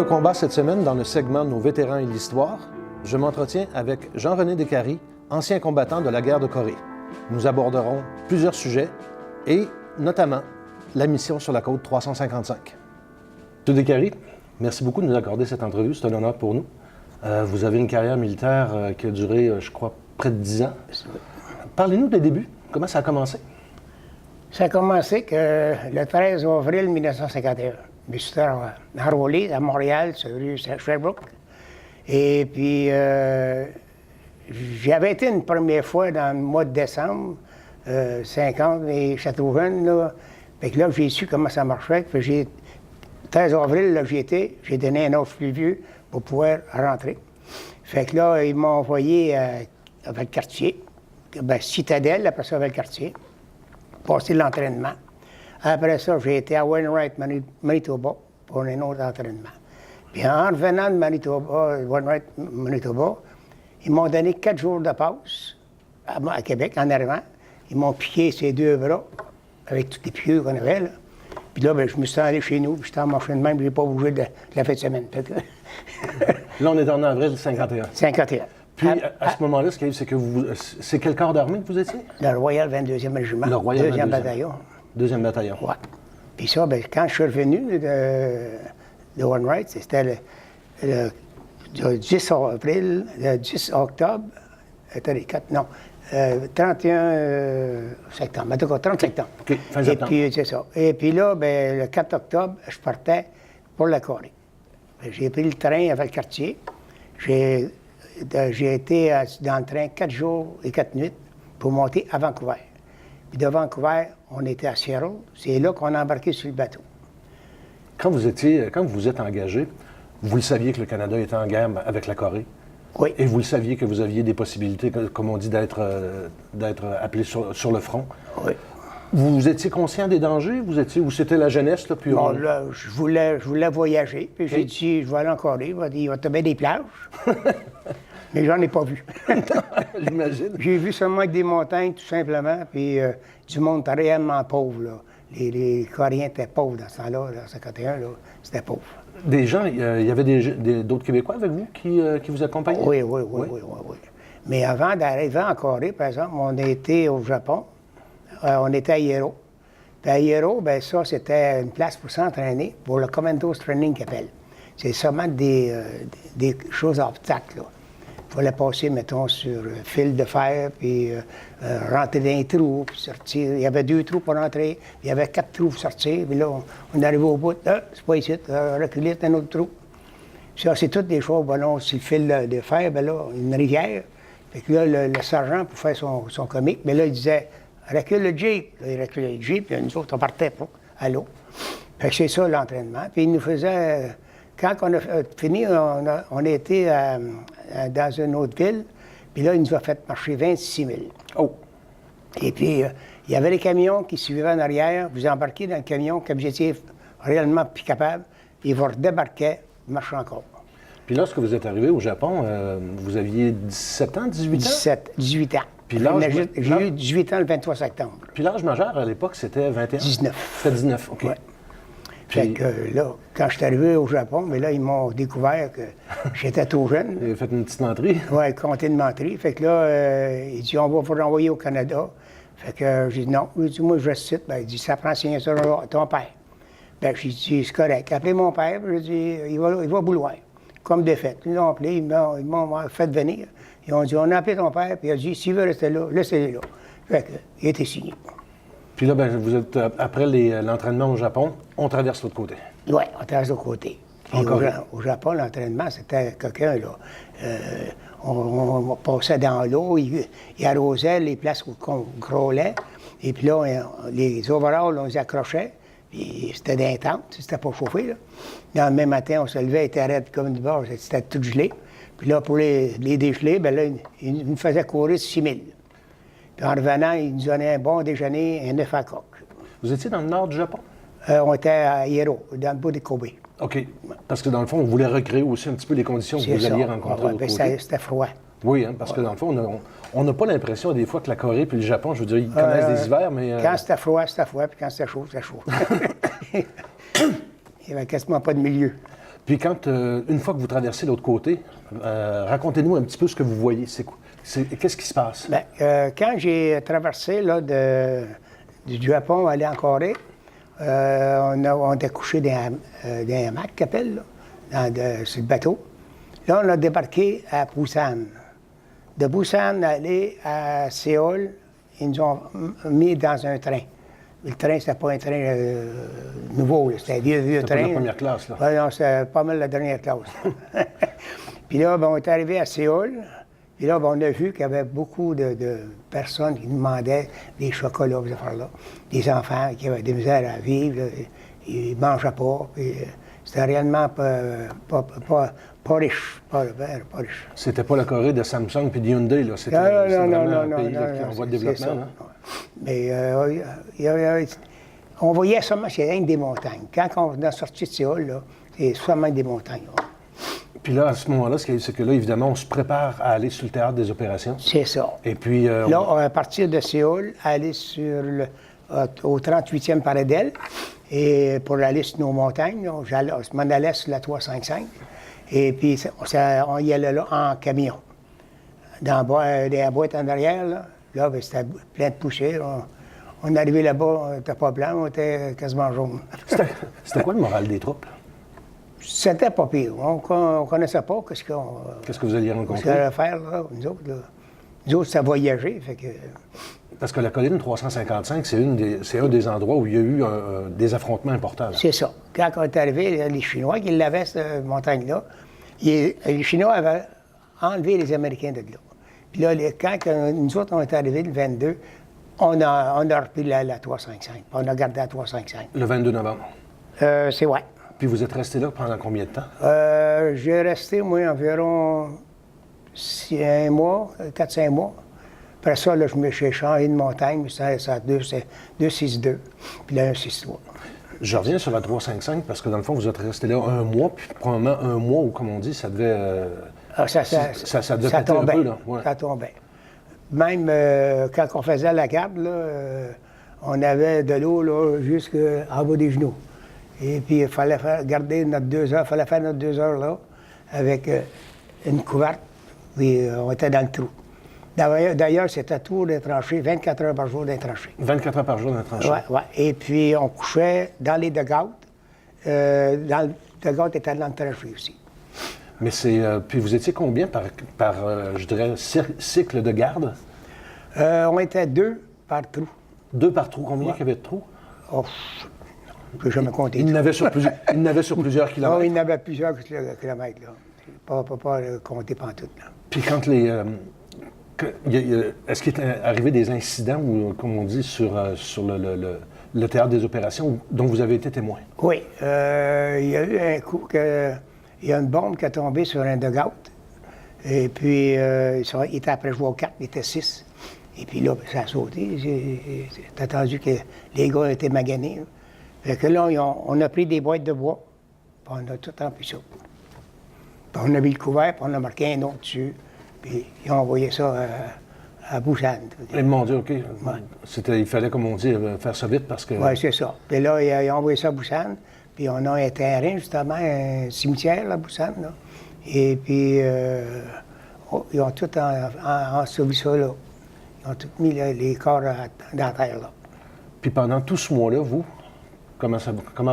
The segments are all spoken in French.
combat cette semaine dans le segment Nos vétérans et l'histoire. Je m'entretiens avec Jean-René Descaries, ancien combattant de la guerre de Corée. Nous aborderons plusieurs sujets et notamment la mission sur la côte 355. M. Descaries, merci beaucoup de nous accorder cette entrevue, c'est un honneur pour nous. Vous avez une carrière militaire qui a duré, je crois, près de 10 ans. Parlez-nous des débuts. Comment ça a commencé? Ça a commencé que le 13 avril 1951. Je me suis enrôlé à Montréal, sur rue Sherbrooke. Et puis, j'avais été une première fois dans le mois de décembre 50, et Château-Jeune, là. Fait que là, j'ai su comment ça marchait. Puis, 13 avril, là, j'ai donné un offre plus vieux pour pouvoir rentrer. Fait que là, ils m'ont envoyé à Valcartier, Citadelle, après ça, Valcartier, passer l'entraînement. Après ça, j'ai été à Wainwright, Manitoba, pour un autre entraînement. Puis en revenant de Manitoba, Wainwright, Manitoba, ils m'ont donné 4 jours de passe à Québec, en arrivant. Ils m'ont piqué ces 2 bras, avec tous les piqûres qu'on avait, là. Puis là, je me suis allé chez nous, puis j'étais en marche de même, je n'ai pas bougé de la fin de semaine. Là, on est en avril 51. 51. Puis, à ce moment-là, ce qui arrive, c'est que c'est quel corps d'armée que vous étiez? Le Royal 22e Régiment. Le Royal 2e bataillon. 2e bataillon. Oui. Puis ça, quand je suis revenu de Wainwright, c'était le 10 avril, le 10 octobre, attendez, 31 septembre, en tout cas 30 septembre. OK, fin septembre. Et puis, c'est ça. Et puis là, le 4 octobre, je partais pour la Corée. J'ai pris le train à Valcartier. J'ai été dans le train 4 jours et 4 nuits pour monter à Vancouver. Puis de Vancouver, on était à Seattle. C'est là qu'on a embarqué sur le bateau. Quand vous êtes engagé, vous le saviez que le Canada était en guerre avec la Corée? Oui. Et vous le saviez que vous aviez des possibilités, comme on dit, d'être appelé sur le front? Oui. Vous étiez conscient des dangers? Ou c'était la jeunesse? Là, puis bon, là, je voulais voyager. Puis j'ai dit, je vais aller en Corée. Il va te mettre des plages. Mais j'en ai pas vu. J'imagine. J'ai vu seulement des montagnes, tout simplement, puis du monde réellement pauvre, là. Les Coréens étaient pauvres dans ce temps-là, en 51, là, c'était pauvre. Des gens, il y avait d'autres Québécois avec vous qui vous accompagnaient? Oui. Mais avant d'arriver en Corée, par exemple, on était au Japon, on était à Hierro. Puis à Hierro, ça, c'était une place pour s'entraîner, pour le Commandos Training qu'ils appellent. C'est seulement des choses à obstacles, là. Il fallait passer, mettons, sur fil de fer, puis rentrer dans un trou, puis sortir. Il y avait 2 trous pour rentrer, il y avait 4 trous pour sortir, puis là, on arrivait au bout, c'est pas ici, reculer, c'est un autre trou. Ça, c'est toutes des choses, sur le fil de fer, une rivière. Fait que là, le sergent, pour faire son comique, là, il disait, recule le Jeep. Là, il reculait le Jeep, puis nous autres, on partait à l'eau. Fait que c'est ça, l'entraînement. Puis il nous faisait... Quand on a fini, on a été dans une autre ville, puis là, il nous a fait marcher 26 000. Oh! Et puis, il y avait les camions qui suivaient en arrière. Vous embarquez dans le camion, comme j'étais réellement plus capable, puis ils vous redébarquaient, vous marchez encore. Puis lorsque vous êtes arrivé au Japon, vous aviez 17 ans, 18 ans? 18 ans. Puis j'ai eu 18 ans le 23 septembre. Puis l'âge majeur, à l'époque, c'était 21? 19. C'était 19, OK. Ouais. Puis... Fait que là, quand je suis arrivé au Japon, mais là, ils m'ont découvert que j'étais trop jeune. Vous avez fait une petite menterie? Oui, compté de menterie. Fait que là, il dit, on va vous renvoyer au Canada. Fait que j'ai dit non. Il dit, moi, je reste ici. Il dit, ça prend signer ça à ton père. J'ai dit, c'est correct. Appelez mon père. J'ai dit, il va bouloir. Comme défaite. Ils l'ont appelé, ils m'ont fait venir. Ils ont dit, on a appelé ton père. Puis il a dit, s'il veut rester là, laissez-le là. Fait que, il a été signé. Puis là, vous êtes, après l'entraînement au Japon, on traverse l'autre côté. Oui, on traverse l'autre côté. Au Japon, l'entraînement, c'était coquin, là. On passait dans l'eau, il arrosait les places où on grôlait. Et puis là, les overalls, on les accrochait. Puis c'était dans les tentes, c'était pas chauffé, là. Dans le même matin, on se levait, il était raide comme du bord, c'était tout gelé. Puis là, pour les dégeler, là, ils nous faisaient courir 6 000. Puis en revenant, ils nous donnaient un bon déjeuner, un œuf à coque. Vous étiez dans le nord du Japon? On était à Hierro, dans le bout des Kobe. OK. Parce que dans le fond, on voulait recréer aussi un petit peu les conditions que vous alliez rencontrer de l'autre côté. C'était froid. Oui, parce que dans le fond, on n'a pas l'impression des fois que la Corée puis le Japon, je veux dire, ils connaissent des hivers, mais... Quand c'était froid, puis quand c'était chaud, c'était chaud. Il n'y avait quasiment pas de milieu. Puis une fois que vous traversez l'autre côté, racontez-nous un petit peu ce que vous voyez. Qu'est-ce qui se passe? Bien, quand j'ai traversé là, du Japon aller en Corée, on était couché dans un hamac qu'ils appellent, là, sur le bateau. Là, on a débarqué à Busan. De Busan, aller à Séoul, ils nous ont mis dans un train. Le train, c'était pas un train nouveau, c'était un vieux train. C'était pas la première classe, là. Oui, non, c'était pas mal la dernière classe. Puis là, ben, on est arrivé à Séoul. Puis là, ben, on a vu qu'il y avait beaucoup de personnes qui demandaient des chocolats, ces affaires-là. Des enfants qui avaient des misères à vivre, là, ils ne mangeaient pas. Puis, c'était réellement pas riche. Pas riche. C'était pas la Corée de Samsung puis de Hyundai, là. C'était vraiment un pays qui est en voie de développement, là. Mais on voyait seulement qu'il y avait des montagnes. Quand on est sorti de Séoul, là, c'est seulement des montagnes. Là. Puis là, à ce moment-là, c'est que là, évidemment, on se prépare à aller sur le théâtre des opérations. C'est ça. Et puis... là, à partir de Séoul, aller au 38e Paradel, et pour aller sur nos montagnes, on m'en allait sur la 355. Et puis, on y allait là en camion. Dans la boîte en arrière, là ben, c'était plein de poussière. On est arrivé là-bas, on n'était pas blanc, on était quasiment jaune. C'était quoi le moral des troupes? C'était pas pire. On ne connaissait pas qu'est-ce que vous alliez rencontrer. Ce qu'on allait faire, là, nous autres. Nous autres, ça voyageait. Fait que... Parce que la colline 355, c'est un des endroits où il y a eu des affrontements importants. C'est ça. Quand on est arrivé, les Chinois qui l'avaient, cette montagne-là, les Chinois avaient enlevé les Américains de là. Puis là, quand nous autres, on est arrivés le 22, on a repris la 355. On a gardé la 355. Le 22 novembre? C'est vrai. Puis vous êtes resté là pendant combien de temps? J'ai resté, moi, environ 4-5 mois. Après ça, là, j'ai changé de montagne, c'est 262, puis là, 163. Je reviens sur la 355 parce que dans le fond, vous êtes resté là un mois, puis probablement un mois où, comme on dit, ça devait... ça devait péter tombait, un peu, là. Ouais. Ça tombait. Même quand on faisait la garde, là, on avait de l'eau là, jusqu'en bas des genoux. Et puis, il fallait garder notre 2 heures, il fallait faire notre 2 heures là, avec une couverte, puis on était dans le trou. D'ailleurs, c'était tout des tranchées, 24 heures par jour des tranchées. 24 heures par jour des tranchées? Oui. Et puis, on couchait dans les dugouts. Le dugout était dans le tranchée aussi. Mais puis vous étiez combien par je dirais, cycle de garde? On était 2 par trou. 2 par trou? Combien il y avait de trous? Oh, je ne peux jamais compter. Il n'avait sur plusieurs kilomètres? Oh, il y en avait plusieurs kilomètres, là. Pas compter pantoute, là. Puis quand est-ce qu'il est arrivé des incidents, ou, comme on dit, sur le théâtre des opérations dont vous avez été témoin? Oui. Il y a eu un coup il y a une bombe qui est tombée sur un dugout. Et puis, il était après jouer au 4, il était 6. Et puis là, ça a sauté. J'ai attendu que les gars étaient maganés. Là. Fait que là, on a pris des boîtes de bois, puis on a tout rempli ça. Puis on a mis le couvert, puis on a marqué un autre dessus. Puis ils ont envoyé ça à Busan. Et mon Dieu, OK. Ouais. Il fallait, comme on dit, faire ça vite parce que... Oui, c'est ça. Puis là, ils ont envoyé ça à Busan. Puis on a un terrain, justement, un cimetière, là, à Busan. Là. Et puis, ils ont tout enseveli ça, là. Ils ont tout mis les corps dans la terre, là. Puis pendant tout ce mois-là, vous, comment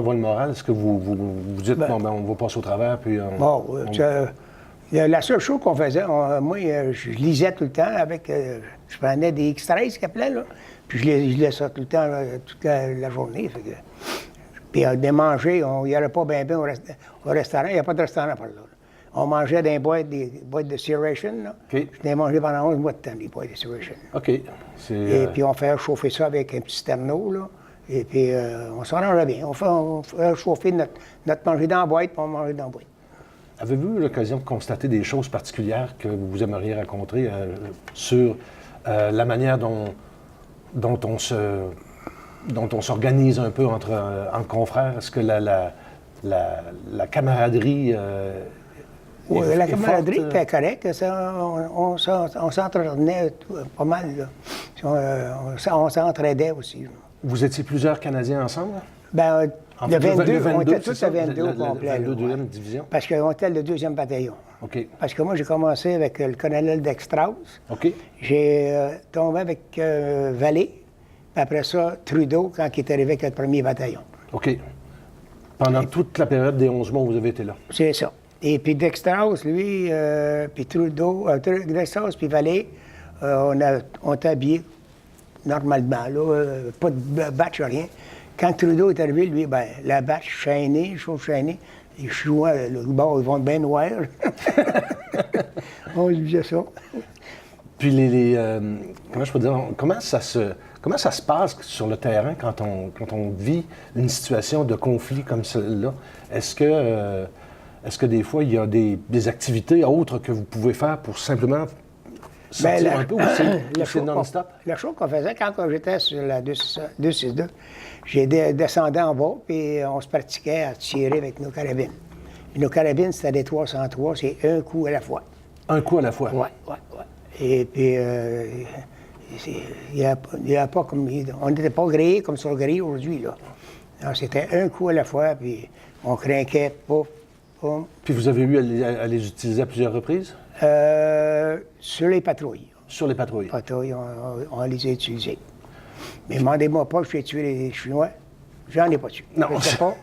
va le moral? Est-ce que vous dites, bon, ben, on va passer au travers, puis... La seule chose qu'on faisait, moi, je lisais tout le temps avec... je prenais des X13, qu'ils appelaient, là, puis je lisais ça tout le temps, toute la journée. Fait que, puis de manger, il n'y avait pas bien au restaurant, il n'y a pas de restaurant par là. On mangeait dans des boîtes de C-Ration, là. Okay. Je n'ai mangé pendant 11 mois de temps, des boîtes de C-Ration. OK. Et puis on fait chauffer ça avec un petit sterno, là. Et puis on s'arrangeait bien. On fait chauffer notre manger dans la boîte, puis on mangeait dans la boîte. Avez-vous eu l'occasion de constater des choses particulières que vous aimeriez raconter sur la manière dont on s'organise un peu entre confrères? Est-ce que la camaraderie oui, la camaraderie forte? était correcte. On s'entraînait pas mal. Là. On s'entraidait aussi. Là. Vous étiez plusieurs Canadiens ensemble? Bien, En Le fait, 22, on était c'est tous ça, le 22 au complet. La là, 22e ouais. division. Parce qu'on était le 2e bataillon. OK. Parce que moi, j'ai commencé avec le colonel Dextraus. OK. J'ai tombé avec Vallée. Puis après ça, Trudeau, quand il est arrivé avec le 1er bataillon. OK. Pendant toute la période des 11 mois où vous avez été là. C'est ça. Et puis Dextraus, lui, puis Trudeau, Dextraus puis Vallée, on était habillés normalement, là, pas de batch, rien. Quand Trudeau est arrivé, lui, ben, la batch chaînée, chaud chaînée, les Chinois, le bord, ils vont bien noirs. On lui disait ça. Puis comment je peux dire, comment ça se passe sur le terrain quand on vit une situation de conflit comme celle-là? Est-ce que des fois, il y a des activités autres que vous pouvez faire pour simplement sortir un peu ou c'est non-stop? La chose qu'on faisait quand j'étais sur la 262, j'ai descendu en bas, puis on se pratiquait à tirer avec nos carabines. Et nos carabines, c'était des 303, c'est un coup à la fois. Un coup à la fois? Oui. Et puis, il n'y a pas comme... On n'était pas grillés comme sur le grille aujourd'hui, là. Alors, c'était un coup à la fois, puis on craquait, pouf, pouf. Puis vous avez eu à les utiliser à plusieurs reprises? Sur les patrouilles. Sur les patrouilles? Patrouilles, on les a utilisées. Mais demandez-moi pas que j'ai tué les Chinois. J'en ai pas tué. Non. Je sais pas.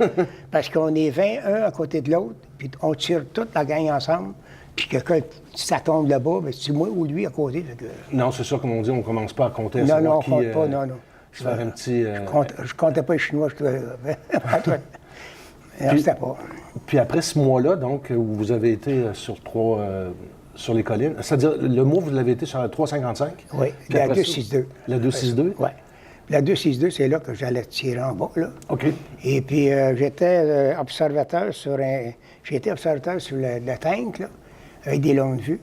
Parce qu'on est 21 à côté de l'autre, puis on tire toute la gang ensemble. Puis si ça tombe là-bas, ben, c'est moi ou lui à côté. Fait que... Non, c'est ça, comme on dit, on ne commence pas à compter. Non, on ne compte pas, non. Se faire un petit... Je comptais pas les Chinois, je non, c'était pas. Puis après ce mois-là, donc, où vous avez été sur les collines, c'est-à-dire, le mois, vous l'avez été sur la 355? Oui, la 262. La 262? Oui. La 262, c'est là que j'allais tirer en bas, là. OK. Et puis, j'étais observateur sur le tank, là, avec des longues vues.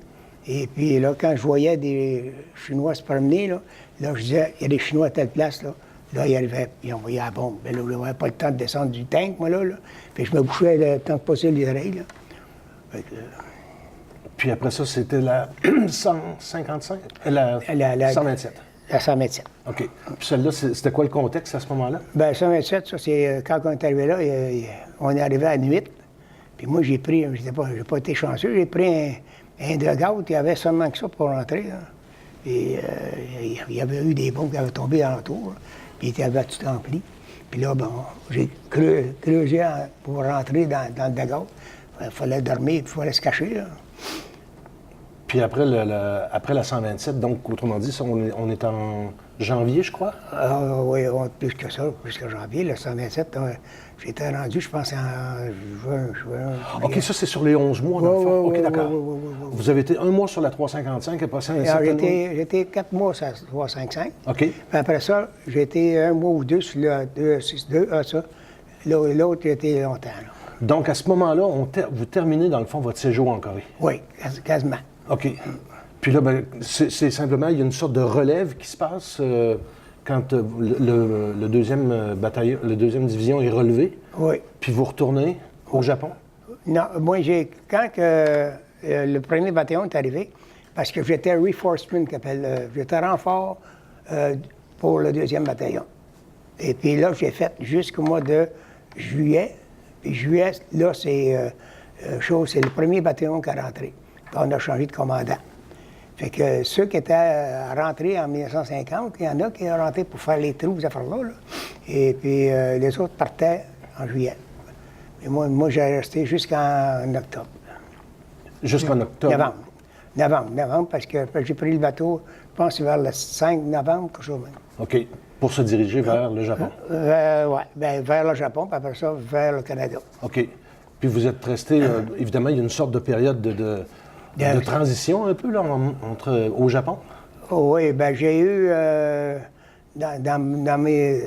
Et puis, là, quand je voyais des Chinois se promener, là, je disais, il y a des Chinois à telle place, là. Là, ils arrivaient, ils envoyaient la bombe. Mais là, je n'avais pas le temps de descendre du tank, moi, là. Puis, je me bouchais le temps de passer les oreilles, là. Fait que, puis après ça, c'était la 155? La 127? La 127. OK. Puis celle-là, c'était quoi le contexte à ce moment-là? Bien, 127, ça, c'est quand on est arrivé là, on est arrivé à nuit. Puis moi, j'ai pas été chanceux, j'ai pris un dugout, il y avait seulement que ça pour rentrer, là. Et il y avait eu des bombes qui avaient tombé alentour, puis il avait tout rempli. Puis là, bon, j'ai creusé pour rentrer dans le dugout. Il fallait dormir, puis il fallait se cacher, là. Puis après la 127, donc, autrement dit, ça, on est en janvier, je crois? Ah oui, plus que ça, plus que janvier. Le 127, j'étais rendu, je pense, en juin. OK, ça, c'est sur les 11 mois, dans le fond. OK, d'accord. Oui. Vous avez été un mois sur la 355 et passé un certain nombre... J'étais 4 mois sur la 355. OK. Puis après ça, j'ai été 1 mois ou 2 sur la 262. Ça. L'autre, j'ai été longtemps, là. Donc, à ce moment-là, vous terminez, dans le fond, votre séjour en Corée? Oui, quasiment. OK. Puis là, ben, c'est simplement, il y a une sorte de relève qui se passe quand le deuxième bataillon, la deuxième division est relevée. Oui. Puis vous retournez au Japon? Non, moi, quand le premier bataillon est arrivé, parce que j'étais reinforcement, j'étais renfort pour le deuxième bataillon. Et puis là, j'ai fait jusqu'au mois de juillet. Puis juillet, là, c'est le premier bataillon qui est rentré. Puis on a changé de commandant. Fait que ceux qui étaient rentrés en 1950, il y en a qui sont rentrés pour faire les trous, ces affaires-là. Là. Et puis les autres partaient en juillet. Et moi j'ai resté jusqu'en octobre. Jusqu'en octobre? Novembre, parce que j'ai pris le bateau, je pense, vers le 5 novembre, quelque chose. OK. Pour se diriger vers le Japon? Oui, bien, vers le Japon, puis après ça, vers le Canada. OK. Puis vous êtes resté, évidemment, il y a une sorte de période de transition un peu, là, au Japon? Oh, oui, bien, j'ai eu,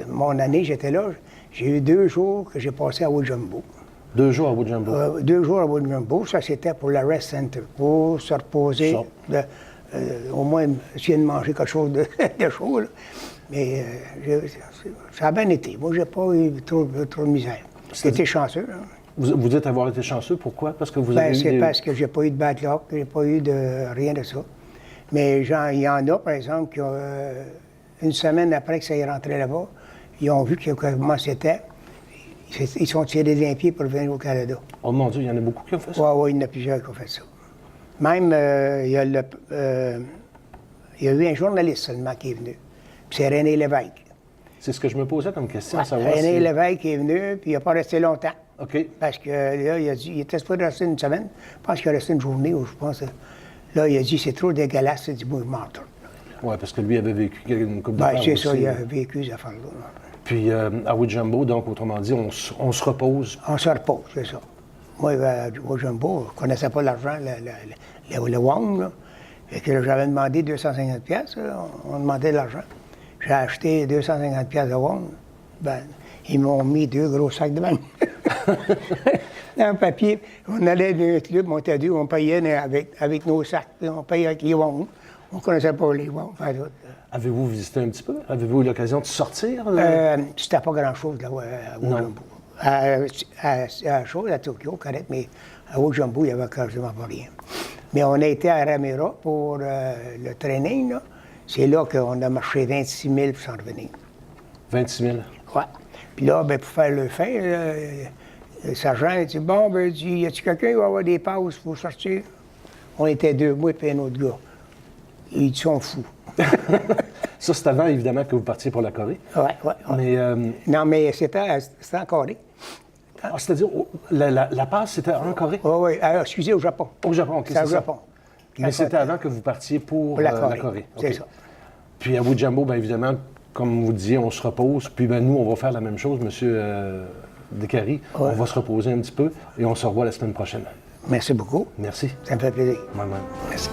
mon année, j'étais là, j'ai eu 2 jours que j'ai passé à Wojumbo. 2 jours à Wojumbo? 2 jours à Wojumbo, ça c'était pour le Rest Center, pour se reposer, au moins essayer de manger quelque chose de chaud, là. Mais ça a bien été. Moi, j'ai pas eu trop de misère. J'étais chanceux, là. Vous dites avoir été chanceux, pourquoi? Parce que vous avez c'est parce que j'ai pas eu de backlog, j'ai pas eu de rien de ça. Mais il y en a, par exemple, qui ont, une semaine après que ça est rentré là-bas, ils ont vu comment c'était. Ils sont tirés d'un pied pour venir au Canada. Oh mon Dieu, il y en a beaucoup qui ont fait ça. Oui, il y en a plusieurs qui ont fait ça. Même, il y a eu un journaliste seulement qui est venu. Puis c'est René Lévesque. C'est ce que je me posais comme question, à Ouais, savoir René si... Lévesque est venu, puis il n'a pas resté longtemps. OK. Parce que là, il était supposé rester une semaine. Je pense qu'il a resté une journée, ou je pense. Là, il a dit c'est trop dégueulasse, c'est du mouvement. Oui, parce que lui avait vécu une couple de Ben, temps c'est aussi. ça, il a vécu ces affaires-là. Puis à Wujumbo, donc, autrement dit, on se repose. On se repose, c'est ça. Moi, au Jumbo, je ne connaissais pas l'argent, le Wong, là. Fait que là, j'avais demandé 250 pièces. On demandait de l'argent. J'ai acheté 250 pièces de Wong. Ben, ils m'ont mis 2 gros sacs de même. Dans un papier, on allait dans un club, on était 2, on payait avec nos sacs. On payait avec les Wong. On ne connaissait pas les Wong. Avez-vous visité un petit peu? Avez-vous eu l'occasion de sortir? C'était pas grand-chose, là, à Wojumbo. À Tokyo, correct, mais à Wojumbo, il n'y avait quasiment pas rien. Mais on a été à Ramira pour le training, là. C'est là qu'on a marché 26 000 pour s'en revenir. 26 000? Oui. Puis là, ben, pour faire le fin, le sergent a dit, bon, ben, y a-t-il quelqu'un qui va avoir des passes pour sortir? On était 2, moi et un autre gars. Ils sont fous. Ça, c'est avant, évidemment, que vous partiez pour la Corée. Oui, oui. Mais, non, mais c'était en Corée. c'est-à-dire, la passe, c'était en Corée? Oui, oui. Excusez, au Japon. Au Japon, OK, C'est au ça. Japon. Mais c'était avant que vous partiez pour la la Corée. Corée. C'est OK. ça. Puis à Wujumbo, bien évidemment, comme vous disiez, on se repose. Puis ben, nous, on va faire la même chose, M. Descaries. Ouais. On va se reposer un petit peu et on se revoit la semaine prochaine. Merci beaucoup. Merci. Ça me fait plaisir. Moi-même. Merci.